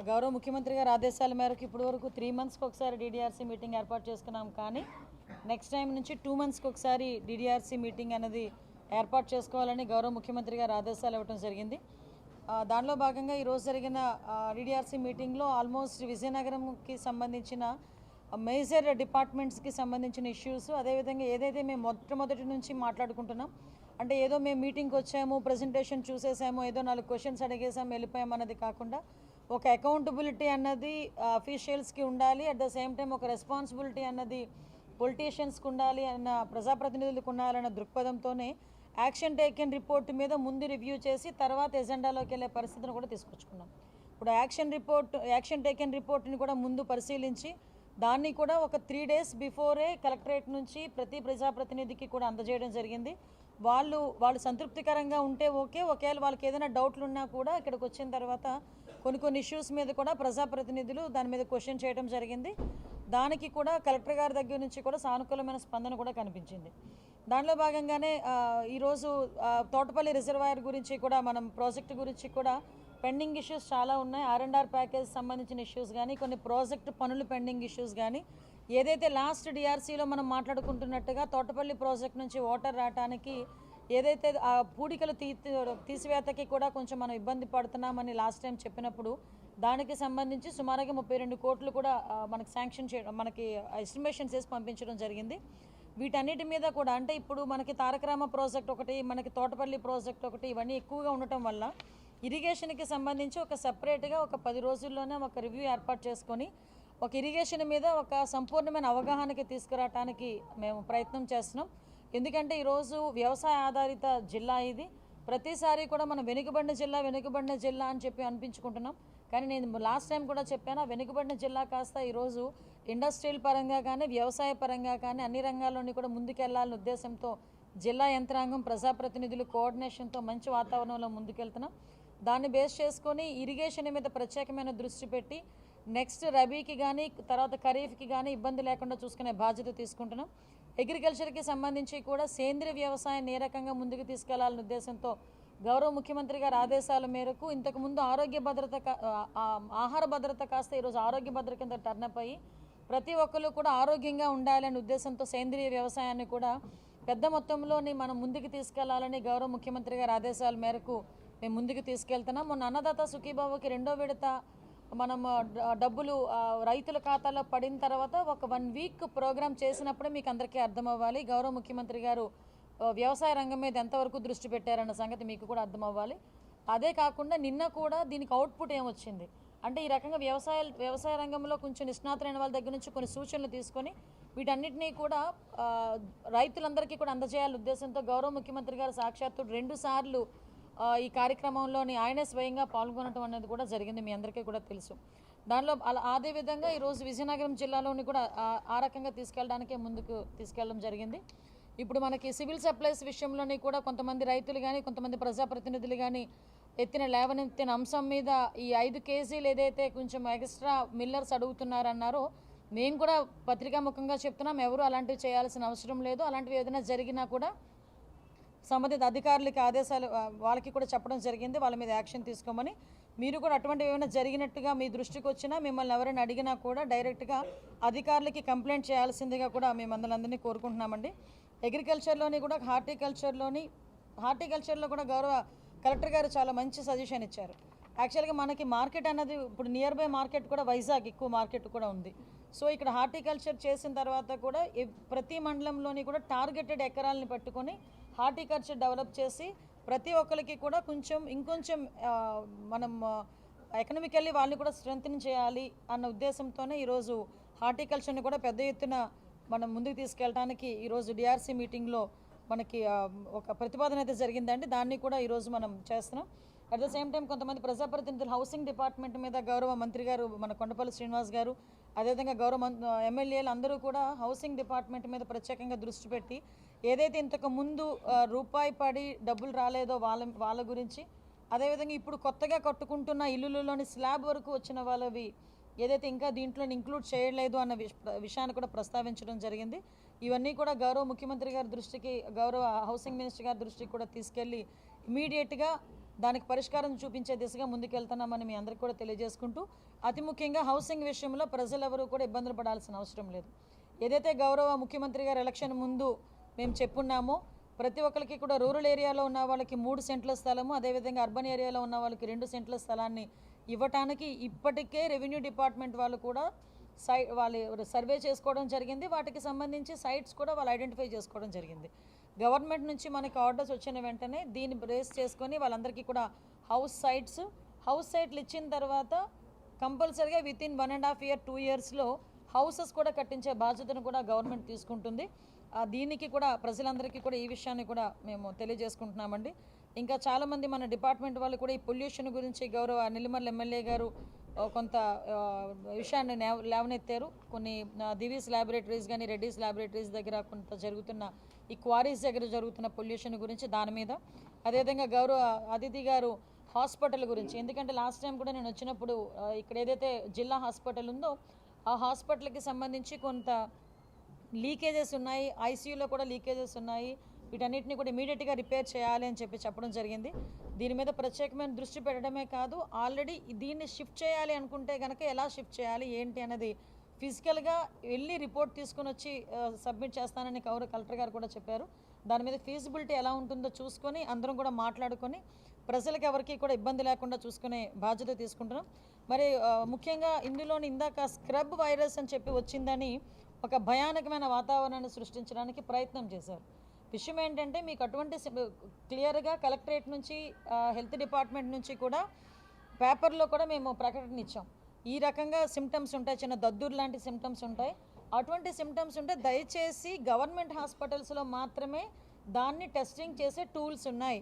గౌరవ ముఖ్యమంత్రి గారి ఆదేశాల మేరకు ఇప్పటివరకు 3 మంత్స్కి ఒకసారి డీడీఆర్సీ మీటింగ్ ఏర్పాటు చేసుకున్నాం. కానీ నెక్స్ట్ టైం నుంచి 2 మంత్స్కి ఒకసారి డీడీఆర్సీ మీటింగ్ అనేది ఏర్పాటు చేసుకోవాలని గౌరవ ముఖ్యమంత్రి గారు ఆదేశాలు ఇవ్వడం జరిగింది. దానిలో భాగంగా ఈరోజు జరిగిన డీడీఆర్సీ మీటింగ్లో ఆల్మోస్ట్ విజయనగరంకి సంబంధించిన మేజర్ డిపార్ట్మెంట్స్కి సంబంధించిన ఇష్యూస్, అదేవిధంగా ఏదైతే మేము మొట్టమొదటి నుంచి మాట్లాడుకుంటున్నాం అంటే ఏదో మేము మీటింగ్కి వచ్చాము, ప్రజెంటేషన్ చూసేసాము, ఏదో 4 క్వశ్చన్స్ అడిగేసాము, వెళ్ళిపోయాము అన్నది కాకుండా ఒక అకౌంటబిలిటీ అన్నది అఫీషియల్స్కి ఉండాలి. అట్ ద సేమ్ టైం ఒక రెస్పాన్సిబిలిటీ అన్నది పొలిటీషియన్స్కి ఉండాలి అన్న, ప్రజాప్రతినిధులకు ఉండాలన్న దృక్పథంతోనే యాక్షన్ టేకెన్ రిపోర్ట్ మీద ముందు రివ్యూ చేసి తర్వాత ఎజెండాలోకి వెళ్ళే పరిస్థితిని కూడా తీసుకొచ్చుకున్నాం. ఇప్పుడు యాక్షన్ టేకెన్ రిపోర్ట్ని కూడా ముందు పరిశీలించి దాన్ని కూడా ఒక 3 days బిఫోరే కలెక్టరేట్ నుంచి ప్రతి ప్రజాప్రతినిధికి కూడా అందజేయడం జరిగింది. వాళ్ళు సంతృప్తికరంగా ఉంటే ఓకే, ఒకవేళ వాళ్ళకి ఏదైనా డౌట్లు ఉన్నా కూడా ఇక్కడికి వచ్చిన తర్వాత కొన్ని ఇష్యూస్ మీద కూడా ప్రజాప్రతినిధులు దాని మీద క్వశ్చన్ చేయడం జరిగింది. దానికి కూడా కలెక్టర్ గారి దగ్గర నుంచి కూడా సానుకూలమైన స్పందన కూడా కనిపించింది. దానిలో భాగంగానే ఈరోజు తోటపల్లి రిజర్వాయర్ గురించి కూడా, మనం ప్రాజెక్టు గురించి కూడా పెండింగ్ ఇష్యూస్ చాలా ఉన్నాయి. R&R ప్యాకేజ్ సంబంధించిన ఇష్యూస్ కానీ, కొన్ని ప్రాజెక్టు పనులు పెండింగ్ ఇష్యూస్ కానీ, ఏదైతే లాస్ట్ డిఆర్సీలో మనం మాట్లాడుకుంటున్నట్టుగా తోటపల్లి ప్రాజెక్ట్ నుంచి వాటర్ రావడానికి ఏదైతే ఆ పూడికలు తీసివేతకి కూడా కొంచెం మనం ఇబ్బంది పడుతున్నామని లాస్ట్ టైం చెప్పినప్పుడు దానికి సంబంధించి సుమారుగా 32 కోట్లు కూడా మనకి శాంక్షన్ చేయడం, మనకి ఎస్టిమేషన్ చేసి పంపించడం జరిగింది. వీటన్నిటి మీద కూడా అంటే ఇప్పుడు మనకి తారకరామ ప్రాజెక్ట్ ఒకటి, మనకి తోటపల్లి ప్రాజెక్ట్ ఒకటి, ఇవన్నీ ఎక్కువగా ఉండటం వల్ల ఇరిగేషన్కి సంబంధించి ఒక సపరేట్గా ఒక 10 రోజుల్లోనే ఒక రివ్యూ ఏర్పాటు చేసుకొని ఒక ఇరిగేషన్ మీద ఒక సంపూర్ణమైన అవగాహనకి తీసుకురావడానికి మేము ప్రయత్నం చేస్తున్నాం. ఎందుకంటే ఈరోజు వ్యవసాయ ఆధారిత జిల్లా ఇది. ప్రతిసారి కూడా మనం వెనుకబడిన జిల్లా అని చెప్పి అనిపించుకుంటున్నాం. కానీ నేను లాస్ట్ టైం కూడా చెప్పాను, వెనుకబడిన జిల్లా కాస్త ఈరోజు ఇండస్ట్రియల్ పరంగా కానీ, వ్యవసాయ పరంగా కానీ అన్ని రంగాల్లోని కూడా ముందుకెళ్లాలనే ఉద్దేశంతో జిల్లా యంత్రాంగం, ప్రజాప్రతినిధులు కోఆర్డినేషన్తో మంచి వాతావరణంలో ముందుకెళ్తున్నాం. దాన్ని బేస్ చేసుకొని ఇరిగేషన్ మీద ప్రత్యేకమైన దృష్టి పెట్టి నెక్స్ట్ రబీకి కానీ తర్వాత ఖరీఫ్కి కానీ ఇబ్బంది లేకుండా చూసుకునే బాధ్యత తీసుకుంటున్నాం. అగ్రికల్చర్కి సంబంధించి కూడా సేంద్రియ వ్యవసాయాన్ని ఏ రకంగా ముందుకు తీసుకెళ్లాలనే ఉద్దేశంతో గౌరవ ముఖ్యమంత్రి గారి ఆదేశాల మేరకు ఇంతకుముందు ఆహార భద్రత కాస్త ఈరోజు ఆరోగ్య భద్రత కింద టర్నప్ అయ్యి ప్రతి ఒక్కరు కూడా ఆరోగ్యంగా ఉండాలనే ఉద్దేశంతో సేంద్రియ వ్యవసాయాన్ని కూడా పెద్ద మొత్తంలోని మనం ముందుకు తీసుకెళ్లాలని గౌరవ ముఖ్యమంత్రి గారి ఆదేశాల మేరకు మేము ముందుకు తీసుకెళ్తున్నాం. మొన్న అన్నదాత సుఖీబాబుకి 2వ విడత మనం డబ్బులు రైతుల ఖాతాలో పడిన తర్వాత ఒక 1 week ప్రోగ్రామ్ చేసినప్పుడే మీకు అందరికీ అర్థం అవ్వాలి గౌరవ ముఖ్యమంత్రి గారు వ్యవసాయ రంగం మీద ఎంతవరకు దృష్టి పెట్టారన్న సంగతి మీకు కూడా అర్థం అవ్వాలి. అదే కాకుండా నిన్న కూడా దీనికి అవుట్పుట్ ఏమొచ్చింది అంటే ఈ రకంగా వ్యవసాయ రంగంలో కొంచెం నిష్ణాతులైన వాళ్ళ దగ్గర నుంచి కొన్ని సూచనలు తీసుకొని వీటన్నిటినీ కూడా రైతులందరికీ కూడా అందజేయాలనే ఉద్దేశంతో గౌరవ ముఖ్యమంత్రి గారు సాక్షాత్తు 2 సార్లు ఈ కార్యక్రమంలోని ఆయనే స్వయంగా పాల్గొనడం అనేది కూడా జరిగింది, మీ అందరికీ కూడా తెలుసు. దానిలో అదేవిధంగా ఈరోజు విజయనగరం జిల్లాలోని కూడా ఆ రకంగా తీసుకెళ్ళడానికే ముందుకు తీసుకెళ్ళడం జరిగింది. ఇప్పుడు మనకి సివిల్ సప్లైస్ విషయంలోని కూడా కొంతమంది రైతులు కానీ కొంతమంది ప్రజాప్రతినిధులు కానీ లేవనెత్తిన అంశం మీద ఈ 5 kgs ఏదైతే కొంచెం ఎక్స్ట్రా మిల్లర్స్ అడుగుతున్నారన్నారో మేము కూడా పత్రికాముఖంగా చెప్తున్నాం, ఎవరు అలాంటివి చేయాల్సిన అవసరం లేదు. అలాంటివి ఏదైనా జరిగినా కూడా సంబంధిత అధికారులకి ఆదేశాలు వాళ్ళకి కూడా చెప్పడం జరిగింది, వాళ్ళ మీద యాక్షన్ తీసుకోమని. మీరు కూడా అటువంటివి ఏమైనా జరిగినట్టుగా మీ దృష్టికి వచ్చినా మిమ్మల్ని ఎవరైనా అడిగినా కూడా డైరెక్ట్గా అధికారులకి కంప్లైంట్ చేయాల్సిందిగా కూడా మేము అందరినీ కోరుకుంటున్నామండి. అగ్రికల్చర్లోని కూడా హార్టికల్చర్లో కూడా గౌరవ కలెక్టర్ గారు చాలా మంచి సజెషన్ ఇచ్చారు. యాక్చువల్గా మనకి మార్కెట్ అన్నది ఇప్పుడు నియర్ బై మార్కెట్ కూడా వైజాగ్ ఎక్కువ మార్కెట్ కూడా ఉంది. సో ఇక్కడ హార్టికల్చర్ చేసిన తర్వాత కూడా ప్రతి మండలంలోని కూడా టార్గెటెడ్ ఎకరాలని పట్టుకొని హార్టికల్చర్ డెవలప్ చేసి ప్రతి ఒక్కరికి కూడా ఇంకొంచెం మనం ఎకనామికల్లీ వాళ్ళని కూడా స్ట్రెంథెన్ చేయాలి అన్న ఉద్దేశంతోనే ఈరోజు హార్టికల్చర్ని కూడా పెద్ద ఎత్తున మనం ముందుకు తీసుకెళ్ళడానికి ఈరోజు డిఆర్సీ మీటింగ్లో మనకి ఒక ప్రతిపాదన అయితే జరిగిందండి. దాన్ని కూడా ఈరోజు మనం చేస్తున్నాం. అట్ ద సేమ్ టైం కొంతమంది ప్రజాప్రతినిధులు హౌసింగ్ డిపార్ట్మెంట్ మీద గౌరవ మంత్రి గారు మన కొండపల్లి శ్రీనివాస్ గారు, అదేవిధంగా గౌరవ ఎమ్మెల్యేలు అందరూ కూడా హౌసింగ్ డిపార్ట్మెంట్ మీద ప్రత్యేకంగా దృష్టి పెట్టి ఏదైతే ఇంతకు ముందు రూపాయి పడి డబ్బులు రాలేదో వాళ్ళ గురించి, అదేవిధంగా ఇప్పుడు కొత్తగా కట్టుకుంటున్న ఇల్లులలోని స్లాబ్ వరకు వచ్చిన వాళ్ళవి ఏదైతే ఇంకా దీంట్లో ఇంక్లూడ్ చేయలేదు అన్న విషయాన్ని కూడా ప్రస్తావించడం జరిగింది. ఇవన్నీ కూడా గౌరవ ముఖ్యమంత్రి గారి దృష్టికి, గౌరవ హౌసింగ్ మినిస్టర్ గారి దృష్టికి కూడా తీసుకెళ్ళి ఇమీడియట్గా దానికి పరిష్కారం చూపించే దిశగా ముందుకెళ్తున్నామని మీ అందరికీ కూడా తెలియజేసుకుంటూ, అతి ముఖ్యంగా హౌసింగ్ విషయంలో ప్రజలెవరూ కూడా ఇబ్బందులు పడాల్సిన అవసరం లేదు. ఏదైతే గౌరవ ముఖ్యమంత్రి గారు ఎలక్షన్ ముందు మేము చెప్పున్నామో, ప్రతి ఒక్కరికి కూడా రూరల్ ఏరియాలో ఉన్న వాళ్ళకి 3 సెంట్ల స్థలము, అదేవిధంగా అర్బన్ ఏరియాలో ఉన్న వాళ్ళకి 2 సెంట్ల స్థలాన్ని ఇవ్వటానికి ఇప్పటికే రెవెన్యూ డిపార్ట్మెంట్ వాళ్ళు కూడా వాళ్ళు సర్వే చేసుకోవడం జరిగింది. వాటికి సంబంధించి సైట్స్ కూడా వాళ్ళు ఐడెంటిఫై చేసుకోవడం జరిగింది. గవర్నమెంట్ నుంచి మనకి ఆర్డర్స్ వచ్చిన వెంటనే దీన్ని బేస్ చేసుకొని వాళ్ళందరికీ కూడా హౌస్ సైట్లు ఇచ్చిన తర్వాత కంపల్సరీగా వితిన్ 1.5 year 2 yearsలో హౌసెస్ కూడా కట్టించే బాధ్యతను కూడా గవర్నమెంట్ తీసుకుంటుంది. దీనికి కూడా ప్రజలందరికీ కూడా ఈ విషయాన్ని కూడా మేము తెలియజేసుకుంటున్నామండి. ఇంకా చాలామంది మన డిపార్ట్మెంట్ వాళ్ళు కూడా ఈ పొల్యూషన్ గురించి గౌరవ నెల్లిమర్ల ఎమ్మెల్యే గారు కొంత విషయాన్ని లేవనెత్తారు. కొన్ని దివీస్ ల్యాబొరేటరీస్ కానీ రెడ్డీస్ ల్యాబొరేటరీస్ దగ్గర కొంత జరుగుతున్న ఈ క్వారీస్ దగ్గర జరుగుతున్న పొల్యూషన్ గురించి దాని మీద, అదేవిధంగా గౌరవ అతిథి గారు హాస్పిటల్ గురించి, ఎందుకంటే లాస్ట్ టైం కూడా నేను వచ్చినప్పుడు ఇక్కడ ఏదైతే జిల్లా హాస్పిటల్ ఉందో ఆ హాస్పిటల్కి సంబంధించి కొంత లీకేజెస్ ఉన్నాయి, ఐసీయూలో కూడా లీకేజెస్ ఉన్నాయి. వీటన్నిటిని కూడా ఇమీడియట్గా రిపేర్ చేయాలి అని చెప్పడం జరిగింది. దీని మీద ప్రత్యేకమైన దృష్టి పెట్టడమే కాదు, ఆల్రెడీ దీన్ని షిఫ్ట్ చేయాలి అనుకుంటే కనుక ఎలా షిఫ్ట్ చేయాలి ఏంటి అనేది ఫిజికల్గా వెళ్ళి రిపోర్ట్ తీసుకొని వచ్చి సబ్మిట్ చేస్తానని కలెక్టర్ గారు కూడా చెప్పారు. దాని మీద ఫీజిబిలిటీ ఎలా ఉంటుందో చూసుకొని అందరం కూడా మాట్లాడుకొని ప్రజలకు ఎవరికి కూడా ఇబ్బంది లేకుండా చూసుకునే బాధ్యత తీసుకుంటున్నాం. మరి ముఖ్యంగా ఇందులోని ఇందాక స్క్రబ్ వైరస్ అని చెప్పి వచ్చిందని ఒక భయానకమైన వాతావరణాన్ని సృష్టించడానికి ప్రయత్నం చేశారు. విషయం ఏంటంటే మీకు అటువంటి క్లియర్గా కలెక్టరేట్ నుంచి హెల్త్ డిపార్ట్మెంట్ నుంచి కూడా పేపర్లో కూడా మేము ప్రకటన ఇచ్చాం. ఈ రకంగా సిమ్టమ్స్ ఉంటాయి, చిన్న దద్దురు లాంటి సిమ్టమ్స్ ఉంటాయి. అటువంటి సిమ్టమ్స్ ఉంటే దయచేసి గవర్నమెంట్ హాస్పిటల్స్లో మాత్రమే దాన్ని టెస్టింగ్ చేసే టూల్స్ ఉన్నాయి.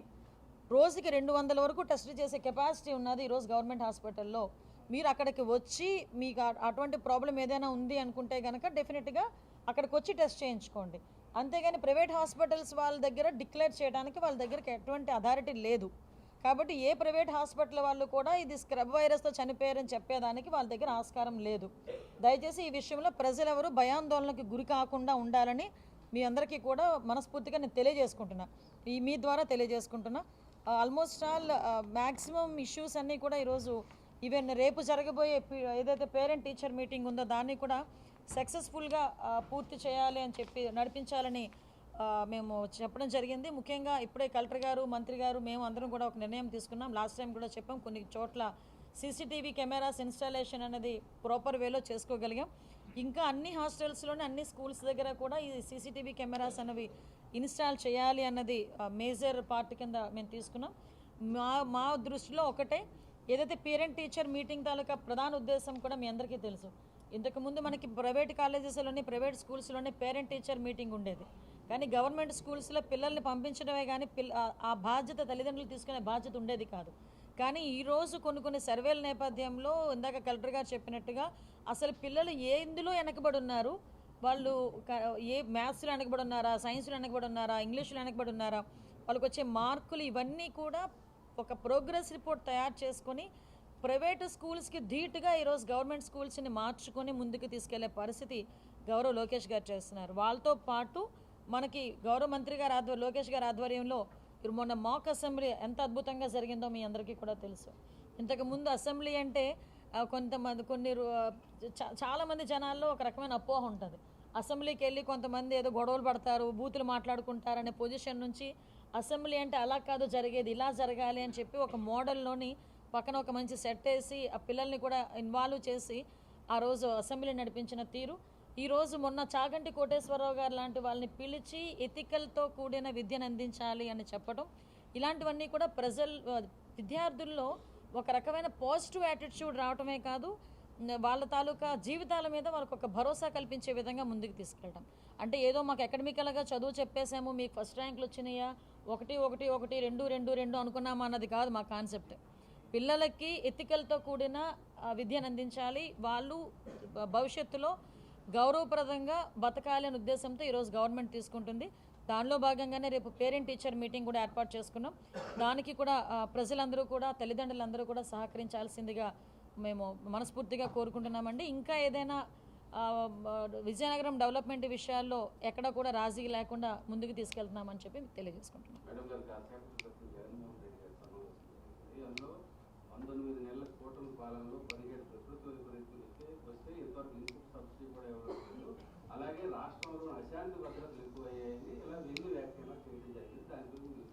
రోజుకి 200 వరకు టెస్ట్ చేసే కెపాసిటీ ఉన్నది ఈరోజు గవర్నమెంట్ హాస్పిటల్లో. మీరు అక్కడికి వచ్చి మీకు అటువంటి ప్రాబ్లం ఏదైనా ఉంది అనుకుంటే కనుక డెఫినెట్గా అక్కడికి వచ్చి టెస్ట్ చేయించుకోండి. అంతేగాని ప్రైవేట్ హాస్పిటల్స్ వాళ్ళ దగ్గర డిక్లేర్ చేయడానికి వాళ్ళ దగ్గరికి ఎటువంటి అథారిటీ లేదు. కాబట్టి ఏ ప్రైవేట్ హాస్పిటల్ వాళ్ళు కూడా ఇది స్క్రబ్ వైరస్తో చనిపోయారని చెప్పేదానికి వాళ్ళ దగ్గర ఆస్కారం లేదు. దయచేసి ఈ విషయంలో ప్రజలెవరూ భయాందోళనకు గురి కాకుండా ఉండాలని మీ అందరికీ కూడా మనస్ఫూర్తిగా నేను తెలియజేసుకుంటున్నా, మీ ద్వారా తెలియజేసుకుంటున్నా. ఆల్మోస్ట్ ఆల్ మ్యాక్సిమం ఇష్యూస్ అన్నీ కూడా ఈరోజు ఈవెన్ రేపు జరగబోయే ఏదైతే పేరెంట్ టీచర్ మీటింగ్ ఉందో దాన్ని కూడా సక్సెస్ఫుల్గా పూర్తి చేయాలి అని చెప్పి నడిపించాలని మేము చెప్పడం జరిగింది. ముఖ్యంగా ఇప్పుడే కలెక్టర్ గారు, మంత్రి గారు, మేము అందరం కూడా ఒక నిర్ణయం తీసుకున్నాం. లాస్ట్ టైం కూడా చెప్పాం, కొన్ని చోట్ల సీసీటీవీ కెమెరాస్ ఇన్స్టాలేషన్ అనేది ప్రాపర్ వేలో చేసుకోగలిగాం. ఇంకా అన్ని హాస్టల్స్లోనే అన్ని స్కూల్స్ దగ్గర కూడా ఈ సీసీటీవీ కెమెరాస్ అనేవి ఇన్స్టాల్ చేయాలి అన్నది మేజర్ పార్ట్ కింద మేము తీసుకున్నాం. మా దృష్టిలో ఒకటే, ఏదైతే పేరెంట్ టీచర్ మీటింగ్ తాలూకా ప్రధాన ఉద్దేశం కూడా మీ అందరికీ తెలుసు. ఇంతకుముందు మనకి ప్రైవేట్ కాలేజెస్లోని ప్రైవేట్ స్కూల్స్లోనే పేరెంట్ టీచర్ మీటింగ్ ఉండేది. కానీ గవర్నమెంట్ స్కూల్స్లో పిల్లల్ని పంపించడమే కానీ ఆ బాధ్యత తల్లిదండ్రులు తీసుకునే బాధ్యత ఉండేది కాదు. కానీ ఈరోజు కొన్ని సర్వేల నేపథ్యంలో ఇందాక కలెక్టర్ గారు చెప్పినట్టుగా అసలు పిల్లలు ఇందులో వెనకబడి ఉన్నారు, వాళ్ళు ఏ మ్యాథ్స్లో వెనకబడి ఉన్నారా, సైన్స్లో వెనకబడి ఉన్నారా, ఇంగ్లీష్లో వెనకబడి ఉన్నారా, వాళ్ళకి వచ్చే మార్కులు ఇవన్నీ కూడా ఒక ప్రోగ్రెస్ రిపోర్ట్ తయారు చేసుకొని ప్రైవేటు స్కూల్స్కి ధీటుగా ఈరోజు గవర్నమెంట్ స్కూల్స్ని మార్చుకొని ముందుకు తీసుకెళ్లే పరిస్థితి గౌరవ లోకేష్ గారు చేస్తున్నారు. వాళ్ళతో పాటు మనకి గౌరవ మంత్రి గారు లోకేష్ గారి ఆధ్వర్యంలో మొన్న మాక్ అసెంబ్లీ ఎంత అద్భుతంగా జరిగిందో మీ అందరికీ కూడా తెలుసు. ఇంతకుముందు అసెంబ్లీ అంటే చాలామంది జనాల్లో ఒక రకమైన అపోహ ఉంటుంది. అసెంబ్లీకి వెళ్ళి కొంతమంది ఏదో గొడవలు పడతారు, బూతులు మాట్లాడుకుంటారనే పొజిషన్ నుంచి అసెంబ్లీ అంటే అలా కాదు జరిగేది, ఇలా జరగాలి అని చెప్పి ఒక మోడల్లోని పక్కన ఒక మంచి సెట్ వేసి ఆ పిల్లల్ని కూడా ఇన్వాల్వ్ చేసి ఆ రోజు అసెంబ్లీ నడిపించిన తీరు. ఈరోజు మొన్న చాగంటి కోటేశ్వరరావు గారు లాంటి వాళ్ళని పిలిచి ఎథికల్తో కూడిన విద్యను అందించాలి అని చెప్పడం, ఇలాంటివన్నీ కూడా విద్యార్థుల్లో ఒక రకమైన పాజిటివ్ యాటిట్యూడ్ రావటమే కాదు, వాళ్ళ తాలూకా జీవితాల మీద వాళ్ళకు ఒక భరోసా కల్పించే విధంగా ముందుకు తీసుకెళ్ళడం. అంటే ఏదో మాకు అకాడమికల్గా చదువు చెప్పేసాము, మీకు ఫస్ట్ ర్యాంకులు వచ్చినాయా, 1 1 1 2 2 2 అనుకున్నామా అన్నది కాదు మా కాన్సెప్ట్. పిల్లలకి ఎథికల్తో కూడిన విద్యను అందించాలి, వాళ్ళు భవిష్యత్తులో గౌరవప్రదంగా బతకాలి అనే ఉద్దేశంతో ఈరోజు గవర్నమెంట్ తీసుకుంటుంది. దానిలో భాగంగానే రేపు పేరెంట్ టీచర్ మీటింగ్ కూడా ఏర్పాటు చేసుకున్నాం. దానికి కూడా ప్రజలందరూ కూడా, తల్లిదండ్రులందరూ కూడా సహకరించాల్సిందిగా మేము మనస్ఫూర్తిగా కోరుకుంటున్నామండి. ఇంకా ఏదైనా విజయనగరం డెవలప్మెంట్ విషయాల్లో ఎక్కడ కూడా రాజీ లేకుండా ముందుకు తీసుకెళ్తున్నామని చెప్పి తెలియజేసుకుంటున్నాం. 19 నెలల కూటమి పాలనలో 17 ప్రకృతి వైపరీత్యాలు వస్తే ఇంతవరకు ఇన్పుట్ సబ్సిడీ కూడా ఇవ్వలేదు. అలాగే రాష్ట్రంలో అశాంతి భద్రతలు ఎక్కువయ్యాయని ఇలా వెన్ను వ్యాఖ్యలు చేయడం జరిగింది. దాని గురించి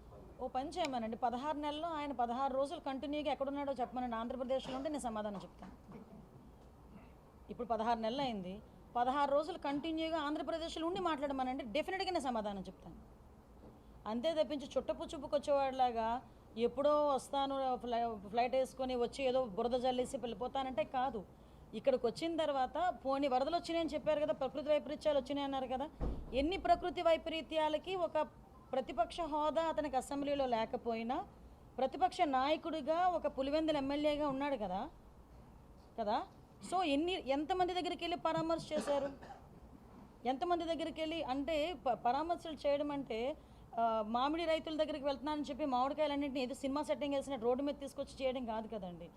ఓ పని చేయమనండి, 16 నెలల్లో ఆయన 16 రోజులు కంటిన్యూగా ఎక్కడున్నాడో చెప్పమనండి. ఆంధ్రప్రదేశ్లో ఉంటే నేను సమాధానం చెప్తాను. ఇప్పుడు 16 నెలలు అయింది, 16 రోజులు కంటిన్యూగా ఆంధ్రప్రదేశ్లో ఉండి మాట్లాడమనండి, డెఫినెట్గా నేను సమాధానం చెప్తాను. అంతే తప్పించి చుట్టపుచ్చుపుకు వచ్చేవాడిలాగా ఎప్పుడో వస్తాను ఫ్లైట్ వేసుకొని వచ్చి ఏదో బురద జల్లేసి వెళ్ళిపోతానంటే కాదు. ఇక్కడికి వచ్చిన తర్వాత పోనీ వరదలు వచ్చినాయని చెప్పారు కదా, ప్రకృతి వైపరీత్యాలు వచ్చినాయి అన్నారు కదా. ఎన్ని ప్రకృతి వైపరీత్యాలకి ఒక ప్రతిపక్ష హోదా అతనికి అసెంబ్లీలో లేకపోయినా ప్రతిపక్ష నాయకుడిగా ఒక పులివెందుల ఎమ్మెల్యేగా ఉన్నాడు కదా కదా సో ఎంతమంది దగ్గరికి వెళ్ళి పరామర్శ చేశారు, ఎంతమంది దగ్గరికి వెళ్ళి అంటే పరామర్శలు చేయడం అంటే మామిడి రైతుల దగ్గరికి వెళ్తున్నానని చెప్పి మామిడికాయలన్నింటినీ ఏదో సినిమా సెట్టింగ్ వేసిన రోడ్డు మీద తీసుకొచ్చి చేయడం కాదు కదండి.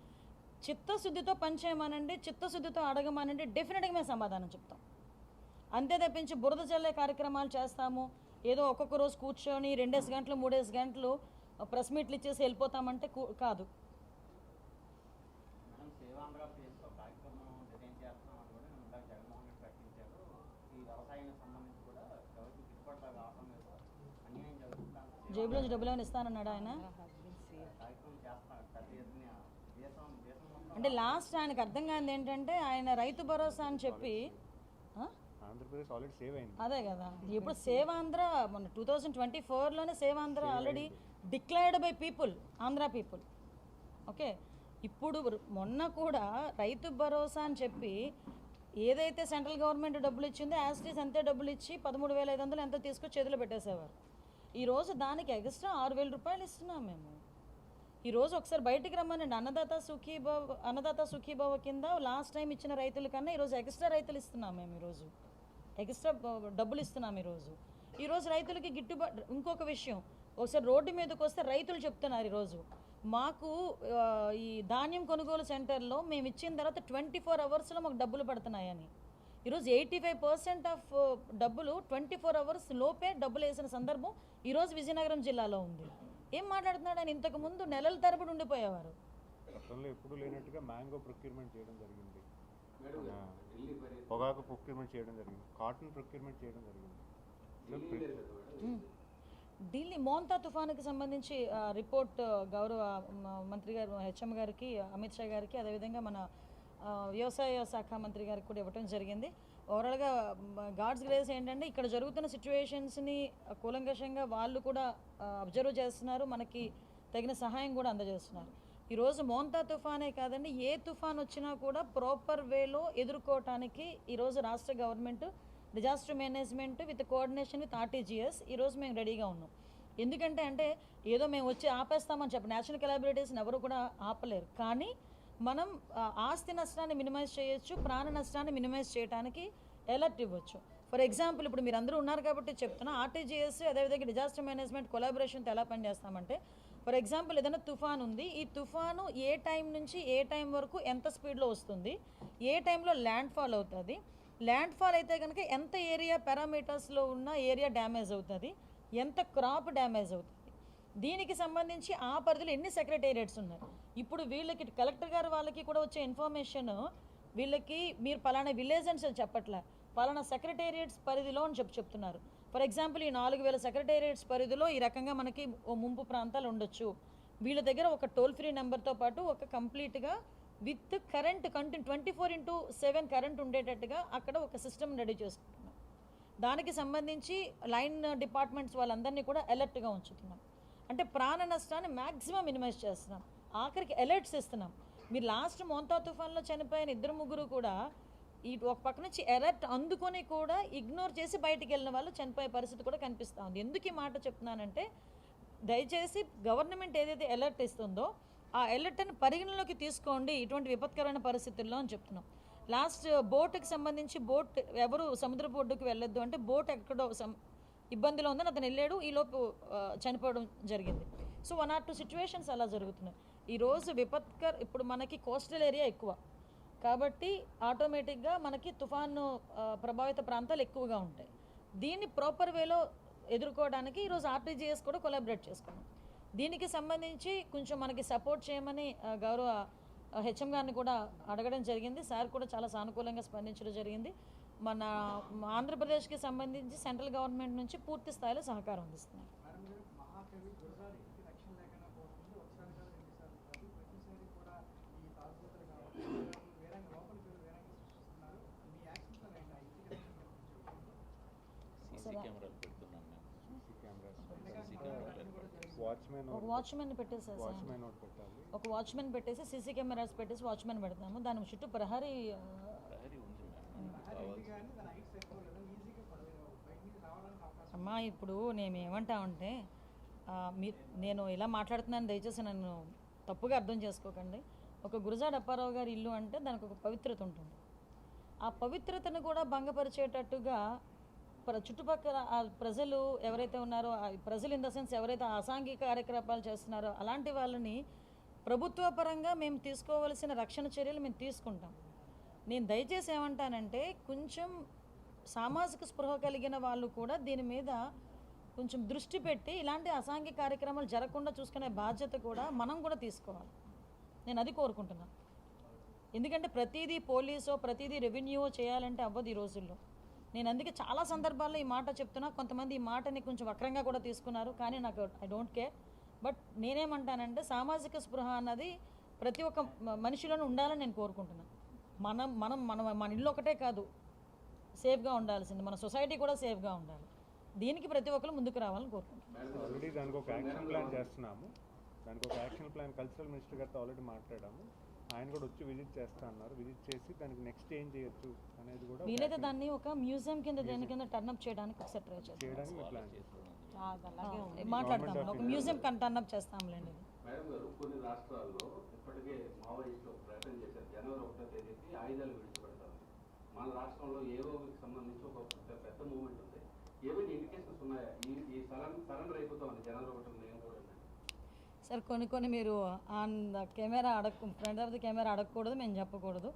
చిత్తశుద్ధితో పనిచేయమనండి, చిత్తశుద్ధితో అడగమనండి, డెఫినెట్గా మేము సమాధానం చెప్తాం. అంతే తప్పించి బురద చల్లే కార్యక్రమాలు చేస్తాము, ఏదో ఒక్కొక్క రోజు కూర్చొని 2 గంటలు 3 గంటలు ప్రెస్ మీట్లు ఇచ్చేసి వెళ్ళిపోతామంటే కాదు. జేబులోంచి డబ్బులు ఏమైనా ఇస్తానన్నాడు ఆయన? అంటే లాస్ట్ ఆయనకు అర్థం కానిది ఏంటంటే ఆయన రైతు భరోసా అని చెప్పి ఆంధ్రప్రదేశ్ ఆల్రెడీ సేవ్ అయింది. అదే కదా, ఇప్పుడు సేవ్ ఆంధ్ర మొన్న 2024లోనే save Andhra already declared by people, Andhra people. Okay, ఇప్పుడు మొన్న కూడా రైతు భరోసా అని చెప్పి ఏదైతే సెంట్రల్ గవర్నమెంట్ డబ్బులు ఇచ్చిందో యాస్టీస్ అంతే డబ్బులు ఇచ్చి 13,500 ఎంతో తీసుకొచ్చి చేతిలో పెట్టేసేవారు. ఈరోజు దానికి ఎక్స్ట్రా 6,000 రూపాయలు ఇస్తున్నాం మేము. ఈరోజు ఒకసారి బయటికి రమ్మనండి, అన్నదాత సుఖీభవ కింద లాస్ట్ టైం ఇచ్చిన రైతుల కన్నా ఈరోజు ఎక్స్ట్రా రైతులు ఇస్తున్నాం మేము, ఈరోజు ఎక్స్ట్రా డబ్బులు ఇస్తున్నాం. ఈరోజు రైతులకి గిట్టుబాటు. ఇంకొక విషయం, ఒకసారి రోడ్డు మీదకి వస్తే రైతులు చెప్తున్నారు ఈరోజు మాకు ఈ ధాన్యం కొనుగోలు సెంటర్లో మేము ఇచ్చిన తర్వాత 24 అవర్స్లో మాకు డబ్బులు పడుతున్నాయని. ఈరోజు 85% ఆఫ్ డబ్బులు 24 అవర్స్ లోపే డబ్బులు వేసిన సందర్భం ఈరోజు విజయనగరం జిల్లాలో ఉంది. ఏం మాట్లాడుతున్నాడు ఆయన? ఇంతకుముందు నెలల తరబడి ఉండిపోయేవారు. గతంలో ఎప్పుడు లేనట్టుగా మ్యాంగో ప్రొక్యూర్మెంట్ చేయడం జరిగింది, పొగాకు ప్రొక్యూర్మెంట్ చేయడం జరిగింది, కాటన్ ప్రొక్యూర్మెంట్ చేయడం జరిగింది. ఢిల్లీ మోంతా తుఫానుకి సంబంధించి రిపోర్ట్ గౌరవ మంత్రి గారు హెచ్ఎం గారికి, అమిత్ షా గారికి, అదేవిధంగా మన వ్యవసాయ శాఖ మంత్రి గారికి కూడా ఇవ్వటం జరిగింది. ఓవరాల్గా గాడ్స్ గ్రేస్ ఏంటంటే ఇక్కడ జరుగుతున్న సిచ్యువేషన్స్ని కూలంకషంగా వాళ్ళు కూడా అబ్జర్వ్ చేస్తున్నారు, మనకి తగిన సహాయం కూడా అందజేస్తున్నారు. ఈరోజు మోంతా తుఫానే కాదండి, ఏ తుఫాన్ వచ్చినా కూడా ప్రాపర్ వేలో ఎదుర్కోవటానికి ఈరోజు రాష్ట్ర government disaster management with coordination with RTGS ఈరోజు మేము రెడీగా ఉన్నాం. ఎందుకంటే ఏదో మేము వచ్చి ఆపేస్తామని చెప్పి నేషనల్ కెలాబిలిటీస్ని ఎవరు కూడా ఆపలేరు. కానీ మనం ఆస్తి నష్టాన్ని మినిమైజ్ చేయొచ్చు, ప్రాణ నష్టాన్ని మినిమైజ్ చేయడానికి అలర్ట్ ఇవ్వచ్చు. ఫర్ ఎగ్జాంపుల్ ఇప్పుడు మీరు అందరూ ఉన్నారు కాబట్టి చెప్తున్నా, ఆర్టీజీఎస్ అదేవిధంగా డిజాస్టర్ మేనేజ్మెంట్ కొలాబరేషన్తో ఎలా పనిచేస్తామంటే, ఫర్ ఎగ్జాంపుల్ ఏదైనా తుఫాన్ ఉంది, ఈ తుఫాను ఏ టైం నుంచి ఏ టైం వరకు ఎంత స్పీడ్లో వస్తుంది, ఏ టైంలో ల్యాండ్ ఫాల్ అవుతుంది, ల్యాండ్ ఫాల్ అయితే కనుక ఎంత ఏరియా పారామీటర్స్లో ఉన్న ఏరియా డ్యామేజ్ అవుతుంది, ఎంత క్రాప్ డ్యామేజ్ అవుతుంది, దీనికి సంబంధించి ఆ పరిధిలో ఎన్ని సెక్రటేరియట్స్ ఉన్నాయి. ఇప్పుడు వీళ్ళకి కలెక్టర్ గారు వాళ్ళకి కూడా వచ్చే ఇన్ఫర్మేషన్ వీళ్ళకి మీరు పలానా విలేజ్ అని చెప్పట్లే, పలానా సెక్రటేరియట్స్ పరిధిలో అని చెప్తున్నారు. ఫర్ ఎగ్జాంపుల్ ఈ 4,000 సెక్రటేరియట్స్ పరిధిలో ఈ రకంగా మనకి ముంపు ప్రాంతాలు ఉండొచ్చు. వీళ్ళ దగ్గర ఒక టోల్ ఫ్రీ నెంబర్తో పాటు ఒక కంప్లీట్గా విత్ కరెంట్ 24/7 కరెంట్ ఉండేటట్టుగా అక్కడ ఒక సిస్టమ్ రెడీ చేసుకుంటున్నాం. దానికి సంబంధించి లైన్ డిపార్ట్మెంట్స్ వాళ్ళందరినీ కూడా అలర్ట్గా ఉంచుతున్నాం. అంటే ప్రాణ నష్టాన్ని మ్యాక్సిమం మినిమైజ్ చేస్తున్నాం, ఆఖరికి అలర్ట్స్ ఇస్తున్నాం. మీరు లాస్ట్ మోంతా తుఫాన్లో చనిపోయిన 2-3 కూడా ఈ ఒక పక్క నుంచి అలర్ట్ అందుకొని కూడా ఇగ్నోర్ చేసి బయటికి వెళ్ళిన వాళ్ళు చనిపోయే పరిస్థితి కూడా కనిపిస్తూ ఉంది. ఎందుకు ఈ మాట చెప్తున్నానంటే, దయచేసి గవర్నమెంట్ ఏదైతే అలర్ట్ ఇస్తుందో ఆ అలర్ట్ని పరిగణలోకి తీసుకోండి ఇటువంటి విపత్కరమైన పరిస్థితుల్లో అని చెప్తున్నాం. లాస్ట్ బోట్కి సంబంధించి బోట్ ఎవరు సముద్ర బోర్డుకి వెళ్ళొద్దు అంటే బోట్ ఎక్కడో ఇబ్బందిలో ఉందని అతను వెళ్ళాడు, ఈలోపు చనిపోవడం జరిగింది. సో 1 or 2 సిచ్యువేషన్స్ అలా జరుగుతున్నాయి. ఈరోజు ఇప్పుడు మనకి కోస్టల్ ఏరియా ఎక్కువ కాబట్టి ఆటోమేటిక్గా మనకి తుఫాను ప్రభావిత ప్రాంతాలు ఎక్కువగా ఉంటాయి. దీన్ని ప్రాపర్ వేలో ఎదుర్కోవడానికి ఈరోజు ఆర్టీజీఎస్ కూడా కొలాబరేట్ చేసుకున్నాం. దీనికి సంబంధించి కొంచెం మనకి సపోర్ట్ చేయమని గౌరవ హెచ్ఎం గారిని కూడా అడగడం జరిగింది. సార్ కూడా చాలా సానుకూలంగా స్పందించడం జరిగింది. మన ఆంధ్రప్రదేశ్కి సంబంధించి సెంట్రల్ గవర్నమెంట్ నుంచి పూర్తి స్థాయిలో సహకారం అందిస్తున్నారు. ఒక వాచ్మెన్ పెట్టేసారు సార్, ఒక వాచ్మెన్ పెట్టేసి సీసీ కెమెరాస్ పెట్టేసి వాచ్మెన్ పెడతాము. దాని చుట్టూ ప్రహరీ అమ్మా. ఇప్పుడు నేను ఏమంటామంటే నేను ఇలా మాట్లాడుతున్నాను, దయచేసి నన్ను తప్పుగా అర్థం చేసుకోకండి. ఒక గురజాడ అప్పారావు గారి ఇల్లు అంటే దానికి ఒక పవిత్రత ఉంటుంది. ఆ పవిత్రతను కూడా భంగపరిచేటట్టుగా చుట్టుపక్కల ప్రజలు ఎవరైతే ఉన్నారో, ప్రజలు ఇన్ ద సెన్స్ ఎవరైతే అసాంఘిక కార్యకలాపాలు చేస్తున్నారో అలాంటి వాళ్ళని ప్రభుత్వ పరంగా మేము తీసుకోవాల్సిన రక్షణ చర్యలు మేము తీసుకుంటాం. నేను దయచేసి ఏమంటానంటే కొంచెం సామాజిక స్పృహ కలిగిన వాళ్ళు కూడా దీని మీద కొంచెం దృష్టి పెట్టి ఇలాంటి అసాంఘిక కార్యక్రమాలు జరగకుండా చూసుకునే బాధ్యత కూడా మనం కూడా తీసుకోవాలి. నేను అది కోరుకుంటున్నాను. ఎందుకంటే ప్రతిదీ పోలీసో ప్రతిదీ రెవెన్యూ చేయాలంటే అవ్వదు ఈ రోజుల్లో. నేను అందుకే చాలా సందర్భాల్లో ఈ మాట చెప్తున్నా. కొంతమంది ఈ మాటని కొంచెం వక్రంగా కూడా తీసుకున్నారు, కానీ నాకు ఐ డోంట్ కేర్. బట్ నేనేమంటానంటే సామాజిక స్పృహ అన్నది ప్రతి ఒక్క మనిషిలోనూ ఉండాలని నేను కోరుకుంటున్నాను. మన ఇల్లు ఒకటే కాదు సేఫ్గా ఉండాల్సింది, మన సొసైటీ కూడా సేఫ్గా ఉండాలి. దీనికి ప్రతి ఒక్కరు ముందుకు రావాలని కోరుకుంటున్నాను. ఆల్రెడీ దానికి ఒక యాక్షన్ ప్లాన్ చేస్తున్నాము. దానికి ఒక యాక్షన్ ప్లాన్ కల్చరల్ మినిస్టర్ గారితో ఆల్రెడీ మాట్లాడాము. ఆయన కూడా వచ్చి విజిట్ చేస్తా అన్నారు. విజిట్ చేసి దానికి నెక్స్ట్ ఏం చేయొచ్చు అనేది కూడా వీలైతే దాన్ని ఒక మ్యూజియం కింద దేని కింద టర్న్అప్ చేయడానికి ఒకసారి ట్రై చేయడానికి ప్లాన్ చేస్తున్నాం. మాట్లాడతాం, ఒక మ్యూజియం టర్న్అప్ చేస్తాంలేండి. మేడం గారు, కొన్ని రాష్ట్రాల్లో ఇప్పటికే మావోయిస్టులు ప్రకటన చేశారు జనవరి 1వ తేదీకి ఆయుధాలు విడిచిపెడతారు. మన రాష్ట్రంలో ఏరోకి సంబంధించి ఒక పెద్ద మూవ్మెంట్ ఉంది. ఏమైనా ఇండికేషన్స్ ఉన్నాయా ఈ సరెండర్ అయిపోతామని జనవరి 1వ నేను కూడా సార్ కొన్ని మీరు on the camera front of the camera అడగకూడదు, మేము చెప్పకూడదు.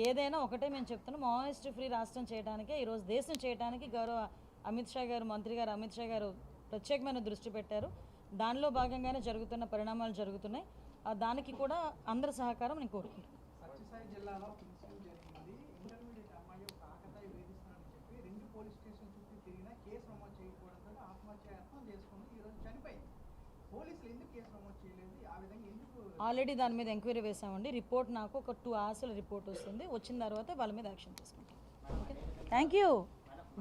ఏదైనా ఒకటే మేము చెప్తున్నాం, మావోయిస్ట్ ఫ్రీ రాష్ట్రం చేయడానికే ఈరోజు దేశం చేయడానికి గౌరవ అమిత్ షా గారు, మంత్రి గారు అమిత్ షా గారు ప్రత్యేకమైన దృష్టి పెట్టారు. దానిలో భాగంగానే జరుగుతున్న పరిణామాలు జరుగుతున్నాయి. దానికి కూడా అందరి సహకారం నేను కోరుకుంటున్నాను. సత్యసాయి జిల్లాలో ఇన్సిడెంట్ జరిగింది. ఇంటర్మీడియట్ అమ్మాయి ఒక ఆకతాయి వేధిస్తున్నానని చెప్పి 2 పోలీస్ స్టేషన్ చుట్టూ తిరిగినా కేసు నమోదు చేయకపోవడంతో ఆత్మహత్యాయత్నం చేసుకుని ఈరోజు చనిపోయింది. పోలీసులు ఎందుకు కేసు నమోదు చేయలేదు? ఆ విధంగా ఎందుకు? ఆల్రెడీ దాని మీద ఎంక్వైరీ వేసామండి. రిపోర్ట్ నాకు ఒక 2 అవర్స్లో రిపోర్ట్ వస్తుంది. వచ్చిన తర్వాత వాళ్ళ మీద యాక్షన్ తీసుకుంటాం. Okay, thank you.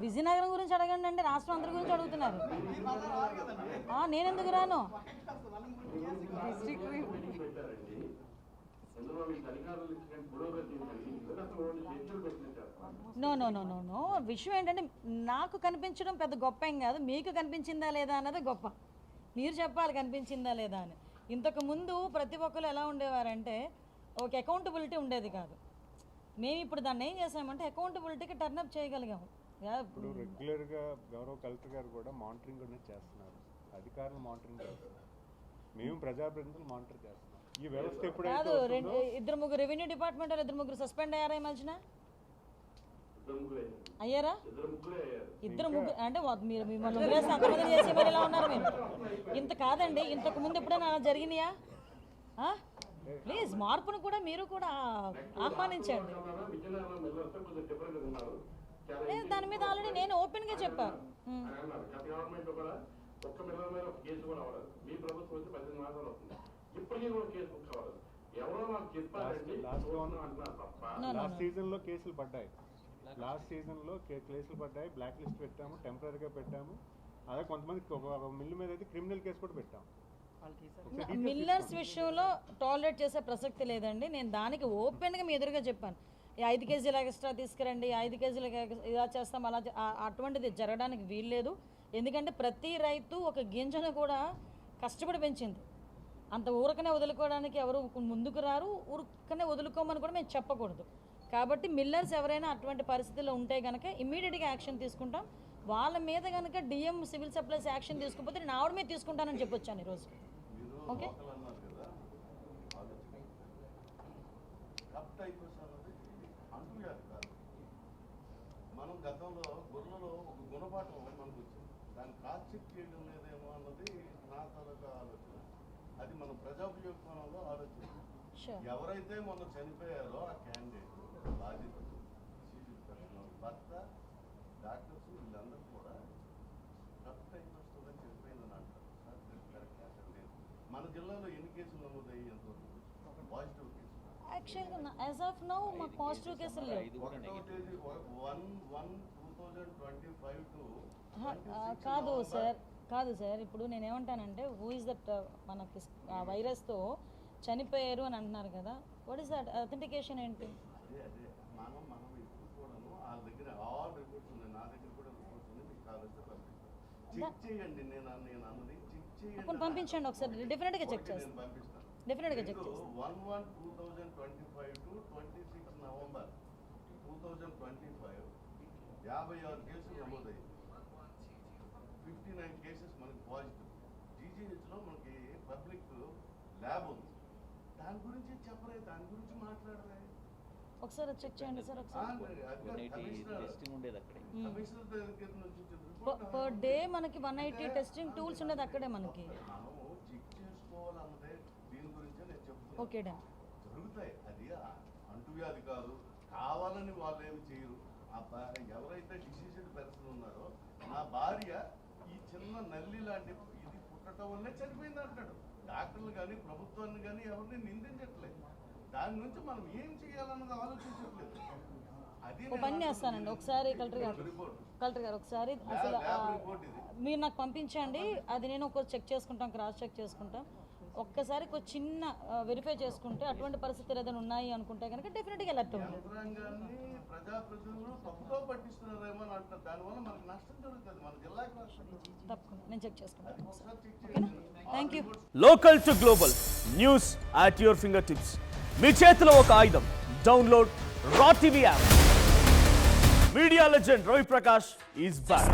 విజయనగరం గురించి అడగండి అంటే రాష్ట్రం అందరి గురించి అడుగుతున్నారు. నేను ఎందుకు రాను? నో. విషయం ఏంటంటే నాకు కనిపించడం పెద్ద గొప్ప ఏం కాదు, మీకు కనిపించిందా లేదా అన్నది గొప్ప. మీరు చెప్పాలి కనిపించిందా లేదా అని. ఇంతకు ముందు ప్రతి ఒక్కరు ఎలా ఉండేవారంటే ఒక అకౌంటబిలిటీ ఉండేది కాదు. మేము ఇప్పుడు దాన్ని ఏం చేసామంటే అకౌంటబిలిటీకి టర్న్అప్ చేయగలిగాము. ఇప్పుడు రెగ్యులర్గా గౌరవ కలెక్టర్ గారు కూడా మానిటరింగ్ అనేది చేస్తున్నారు. అధికారులు మానిటరింగ్ చేస్తున్నారు, మేము ప్రజాప్రతినిధులు మానిటర్ చేస్తున్నాం. ఈ వ్యవస్థ కాదు, 2-3 రెవెన్యూ డిపార్ట్మెంట్ 2-3 సస్పెండ్ అయ్యారా ఈ మధ్యన? అయ్యారా? 2-3 అంటే మీరు మిమ్మల్ని వదిలేసి అంతమంది చేసి మరి ఎలా ఉన్నారు మీరు? ఇంత కాదండి, ఇంతకు ముందు ఎప్పుడైనా జరిగినాయా? ప్లీజ్ మార్పును కూడా మీరు కూడా ఆహ్వానించండి. దాని మీద ఆల్రెడీ నేను ఓపెన్గా చెప్పాను. లాస్ట్ సీజన్లో కేసులు పడ్డాయి. బ్లాక్ లిస్ట్ పెట్టాము, టెంపరీగా పెట్టాము. అదే కొంతమంది ఒక మిల్లు మీద అయితే క్రిమినల్ కేసు కూడా పెట్టాము. మిల్లర్స్ విషయంలో టాలరేట్ చేసే ప్రసక్తి లేదండి. నేను దానికి ఓపెన్గా మీ ఎదురుగా చెప్పాను. 5 కేజీల ఎక్స్ట్రా తీసుకురండి, 5 కేజీల ఇలా చేస్తాం, అలా అటువంటిది జరగడానికి వీల్లేదు. ఎందుకంటే ప్రతి రైతు ఒక గింజను కూడా కష్టపడి పెంచింది. అంత ఊరకనే వదులుకోవడానికి ఎవరు ముందుకు రారు, ఊరకనే వదులుకోమని కూడా మేము చెప్పకూడదు. కాబట్టి మిల్లర్స్ ఎవరైనా అటువంటి పరిస్థితుల్లో ఉంటే కనుక ఇమ్మీడియట్గా యాక్షన్ తీసుకుంటాం. వాళ్ళ మీద కనుక డిఎం సివిల్ సప్లైస్ యాక్షన్ తీసుకోకపోతే నేను ఆవిడ మీద తీసుకుంటానని చెప్పొచ్చాను ఈరోజు. ఓకే, మనం గతంలో గొర్రెలలో ఒక గుణపాఠం మనకు వచ్చింది. దాన్ని కాల్చి చేయడం లేదేమో అన్నది నా తరగతి ఆలోచన. అది మనం ప్రజాప్రయోగంలో ఆలోచించాలి. షూర్. ఎవరైతే మొన్న చనిపోయారో ఆ క్యాండిడేట్ బాధితులు భర్త డాక్టర్స్ వీళ్ళందరూ కూడా కరెక్ట్ టైం వస్తుందని చనిపోయిందని అంటారు. సార్ కరెక్ట్ అసలు లేదు. మన జిల్లాలో ఎన్ని కేసులు నమోదయ్యి ఎంతవరకు పాజిటివ్ కేసులు? యాక్చువల్గా యాజ్ ఆఫ్ నౌ మాకు పాజిటివ్ కేసులు లేవు. 1వ తేదీ 1/1/2025 టు కాదు సార్, కాదు సార్. ఇప్పుడు నేను ఏమంటానంటే హూ ఇస్ దట్ మనకి ఆ వైరస్తో చనిపోయారు అని అంటున్నారు కదా, వాట్ ఈస్ దట్ అథెంటికేషన్ ఏంటి? అదే మనం ఇప్పుడు కూడాను వాళ్ళ దగ్గర ఆల్ రిపోర్ట్స్ ఉన్నాయి. నా దగ్గర కూడా రిపోర్ట్స్ ఉన్నాయి. మీకు కావాల్సి పంపిస్తాను. చెక్ చేయండి. నేను అన్నది చెక్ చేయండి. అప్పుడు పంపించండి ఒకసారి, డెఫినెట్గా చెక్ నేను చేస్తాను. పంపిస్తాను. డెఫినెట్గా చెక్ చేస్తాను. 1/1/2025 టు 26 నవంబర్ 2025 56 కేసులు నమోదయ్యాయి. 59 కేసెస్ మనకి పాజిటివ్. జీజీహెచ్లో మనకి పబ్లిక్ ల్యాబ్ ఉంది. దాని గురించి చెప్పరే, దాని గురించి మాట్లాడరే. ఒకసారి చెక్ చేయండి సార్ ఒకసారి. పర్ డే మనకి 180 టెస్టింగ్ టూల్స్ ఉండేది అక్కడే మనకి. మనం చెక్ చేసుకోవాలన్నదే దీని గురించే నేను చెప్తున్నాను. ఓకే డా జరుగుతాయి. అది అంటువ్యాధి కాదు, కావాలని వాళ్ళు ఏమి చేయరు. ఎవరైతే డిసీజ్డ్ పర్సన్ ఉన్నారో, నా భార్య ఈ చిన్న నల్లి లాంటి ఇది పుట్టడం వల్లే చనిపోయింది అంటాడు. డాక్టర్లు కానీ ప్రభుత్వాన్ని కానీ ఎవరిని నిందించట్లేదు. దాని నుంచి మనం ఏం చేయాలన్నది ఆలోచించట్లేదు. అది ఓ పని చేస్తానండి ఒకసారి కలెక్టర్ గారు ఒకసారి అసలు మీరు నాకు పంపించండి. అది నేను ఒకసారి చెక్ చేసుకుంటాం, క్రాస్ చెక్ చేసుకుంటాం. ఒక్కసారి ఒక చిన్న వెరిఫై చేసుకుంటే అటువంటి పరిస్థితులు ఏదైనా ఉన్నాయి అనుకుంటే కనుక డెఫినెట్గా అలర్ట్ అవుతుంది. యంత్రాంగాన్ని ప్రజాప్రతినిధులు తప్పుగా పట్టిస్తున్నారేమో అని అంటారు. దానివల్ల మనకు నష్టం జరుగుతుంది. మన జిల్లాకి నష్టం. తప్పకుండా నేను చెక్ చేసుకుంటాను. ఒకసారి చెక్ చేయండి. Thank you. Local to global news at your finger tips. మీ చేతిలో ఒక ఆయుధం. Download R TV app. Media legend Ravi Prakash is back.